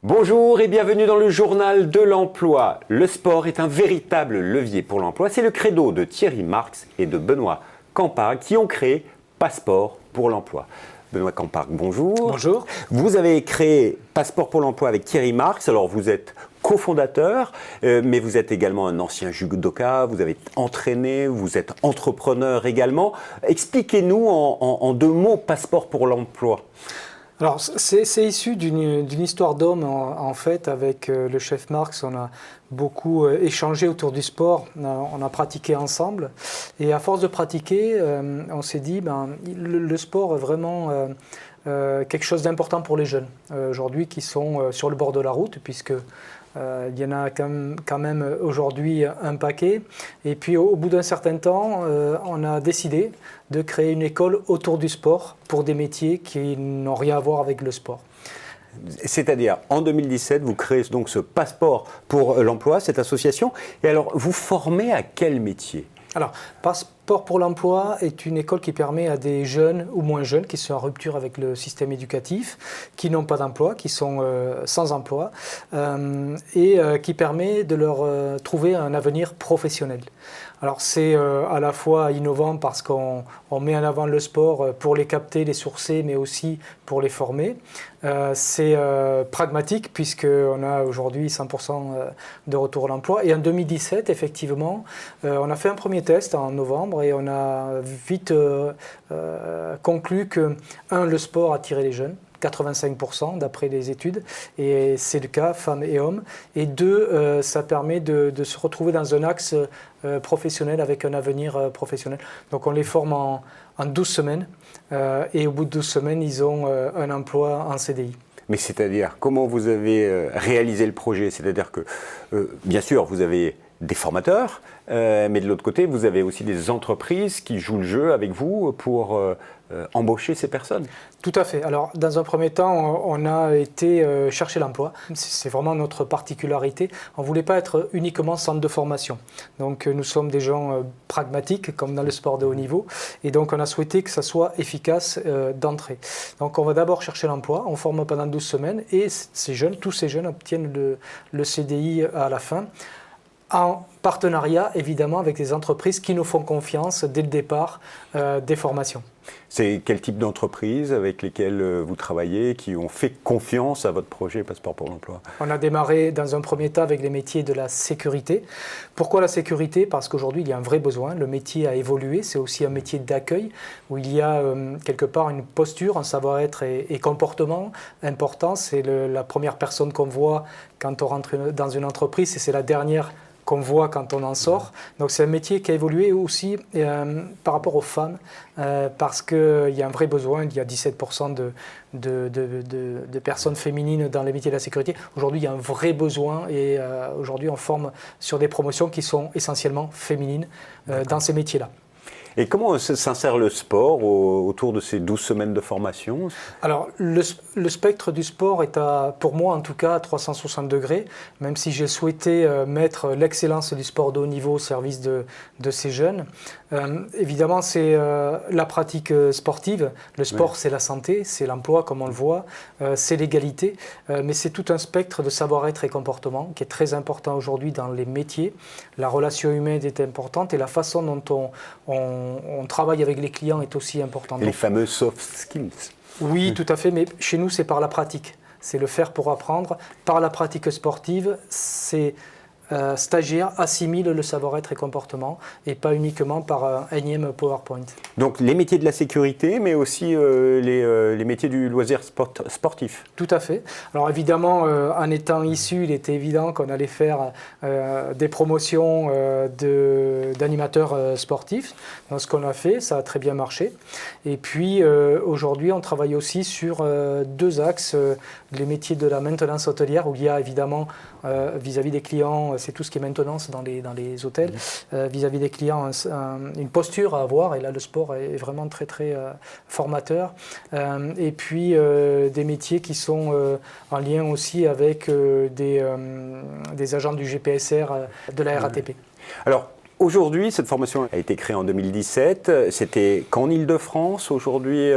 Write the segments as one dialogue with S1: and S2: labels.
S1: Bonjour et bienvenue dans le journal de l'emploi. Le sport est un véritable levier pour l'emploi. C'est le credo de Thierry Marx et de Benoît Campargue qui ont créé Passeport pour l'emploi. Benoît Campargue, bonjour.
S2: Bonjour.
S1: Vous avez créé Passeport pour l'emploi avec Thierry Marx. Alors vous êtes cofondateur, mais vous êtes également un ancien judoka, vous avez entraîné, vous êtes entrepreneur également. Expliquez-nous en deux mots Passeport pour l'emploi.
S2: Alors, c'est issu d'une histoire d'homme, en fait, avec le chef Marx. On a beaucoup échangé autour du sport, on a pratiqué ensemble. Et à force de pratiquer, on s'est dit, le sport est vraiment quelque chose d'important pour les jeunes, aujourd'hui, qui sont sur le bord de la route, puisque il y en a quand même aujourd'hui un paquet. Et puis au bout d'un certain temps, on a décidé de créer une école autour du sport pour des métiers qui n'ont rien à voir avec le sport.
S1: C'est-à-dire, en 2017, vous créez donc ce Passeport pour l'emploi, cette association. Et alors, vous formez à quel métier ?
S2: Alors, Passeport pour l'emploi est une école qui permet à des jeunes ou moins jeunes qui sont en rupture avec le système éducatif, qui n'ont pas d'emploi, qui sont sans emploi, et qui permet de leur trouver un avenir professionnel. Alors c'est à la fois innovant parce qu'on met en avant le sport pour les capter, les sourcer, mais aussi pour les former. C'est pragmatique puisqu'on a aujourd'hui 100% de retour à l'emploi. Et en 2017, effectivement, on a fait un premier test en novembre et on a vite conclu que, le sport attirait les jeunes. 85% d'après les études, et c'est le cas, femmes et hommes. Et deux, ça permet de se retrouver dans un axe professionnel avec un avenir professionnel. Donc on les forme en 12 semaines, et au bout de 12 semaines, ils ont un emploi en CDI.
S1: Mais c'est-à-dire, comment vous avez réalisé le projet ? C'est-à-dire que, bien sûr, vous avez des formateurs, mais de l'autre côté, vous avez aussi des entreprises qui jouent le jeu avec vous pour embaucher ces personnes.
S2: Tout à fait. Alors, dans un premier temps, on a été chercher l'emploi. C'est vraiment notre particularité. On ne voulait pas être uniquement centre de formation. Donc, nous sommes des gens pragmatiques, comme dans le sport de haut niveau. Et donc, on a souhaité que ça soit efficace d'entrée. Donc, on va d'abord chercher l'emploi. On forme pendant 12 semaines. Et tous ces jeunes obtiennent le CDI à la fin, en partenariat évidemment avec des entreprises qui nous font confiance dès le départ des formations.
S1: C'est quel type d'entreprises avec lesquelles vous travaillez, qui ont fait confiance à votre projet Passeport pour l'emploi ?
S2: On a démarré dans un premier temps avec les métiers de la sécurité. Pourquoi la sécurité ? Parce qu'aujourd'hui il y a un vrai besoin, le métier a évolué, c'est aussi un métier d'accueil où il y a quelque part une posture, un savoir-être et comportement important. C'est la première personne qu'on voit quand on rentre dans une entreprise et c'est la dernière qu'on voit quand on en sort. Donc c'est un métier qui a évolué aussi par rapport aux femmes, parce qu'il y a un vrai besoin. Il y a 17% de personnes féminines dans les métiers de la sécurité. Aujourd'hui, il y a un vrai besoin et aujourd'hui, on forme sur des promotions qui sont essentiellement féminines dans ces métiers-là.
S1: Et comment s'insère le sport autour de ces 12 semaines de formation ? Alors,
S2: le spectre du sport est, pour moi en tout cas, à 360 degrés, même si j'ai souhaité mettre l'excellence du sport de haut niveau au service de ces jeunes. Évidemment, c'est la pratique sportive. Le sport, c'est la santé, c'est l'emploi, comme on le voit, c'est l'égalité, mais c'est tout un spectre de savoir-être et comportement qui est très important aujourd'hui dans les métiers. La relation humaine est importante et la façon dont on travaille avec les clients est aussi importante.
S1: Les fameux soft skills.
S2: Oui, tout à fait, mais chez nous, c'est par la pratique. C'est le faire pour apprendre. Par la pratique sportive, c'est stagiaires assimilent le savoir-être et comportement et pas uniquement par un énième PowerPoint.
S1: Donc les métiers de la sécurité, mais aussi les métiers du loisir sportif.
S2: Tout à fait. Alors évidemment, en étant issu, il était évident qu'on allait faire des promotions d'animateurs sportifs. Donc ce qu'on a fait, ça a très bien marché. Et puis aujourd'hui, on travaille aussi sur deux axes. Les métiers de la maintenance hôtelière, où il y a évidemment vis-à-vis des clients, c'est tout ce qui est maintenance dans les hôtels, vis-à-vis des clients, une posture à avoir, et là le sport est vraiment très très formateur, et puis des métiers qui sont en lien aussi avec des agents du GPSR de la RATP.
S1: Alors, Aujourd'hui, cette formation a été créée en 2017. C'était qu'en Île-de-France. Aujourd'hui,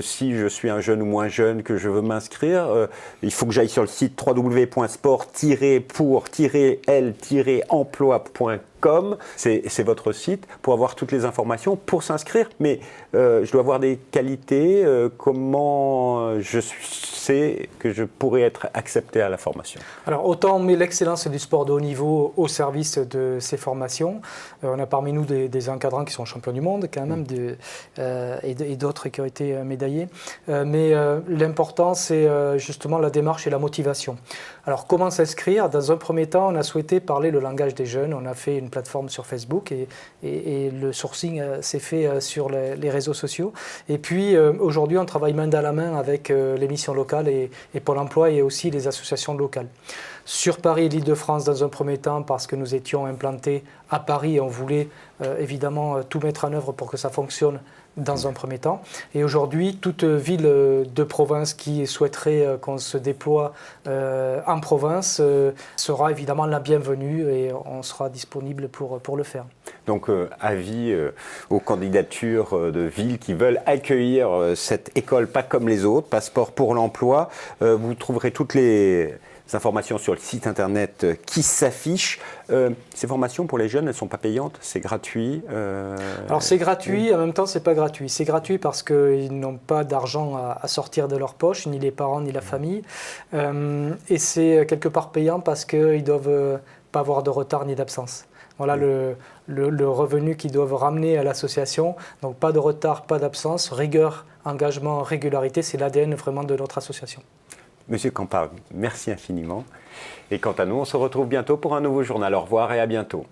S1: si je suis un jeune ou moins jeune que je veux m'inscrire, il faut que j'aille sur le site www.sport-pour-l-emploi.com. C'est votre site pour avoir toutes les informations, pour s'inscrire. Mais je dois avoir des qualités. Comment je sais que je pourrais être accepté à la formation?
S2: Alors, autant on met l'excellence du sport de haut niveau au service de ces formations. On a parmi nous des encadrants qui sont champions du monde, quand même, et d'autres qui ont été médaillés. Mais l'important, c'est justement la démarche et la motivation. Alors, comment s'inscrire? Dans un premier temps, on a souhaité parler le langage des jeunes. On a fait une plateforme sur Facebook et le sourcing s'est fait sur les réseaux sociaux. Et puis, aujourd'hui, on travaille main dans la main avec les missions locales et Pôle emploi et aussi les associations locales. Sur Paris et l'Île-de-France dans un premier temps parce que nous étions implantés à Paris et on voulait évidemment tout mettre en œuvre pour que ça fonctionne dans un premier temps. Et aujourd'hui, toute ville de province qui souhaiterait qu'on se déploie en province sera évidemment la bienvenue et on sera disponible pour le faire.
S1: Donc, avis aux candidatures de villes qui veulent accueillir cette école pas comme les autres, Passeport pour l'emploi. Vous trouverez toutes les informations sur le site internet qui s'affiche. Ces formations pour les jeunes, elles ne sont pas payantes, c'est gratuit.
S2: Alors c'est gratuit, en même temps c'est pas gratuit. C'est gratuit parce qu'ils n'ont pas d'argent à sortir de leur poche, ni les parents ni la famille. Et c'est quelque part payant parce qu'ils ne doivent pas avoir de retard ni d'absence. Voilà le revenu qu'ils doivent ramener à l'association. Donc pas de retard, pas d'absence, rigueur, engagement, régularité, c'est l'ADN vraiment de notre association.
S1: Monsieur Campard, merci infiniment. Et quant à nous, on se retrouve bientôt pour un nouveau journal. Au revoir et à bientôt.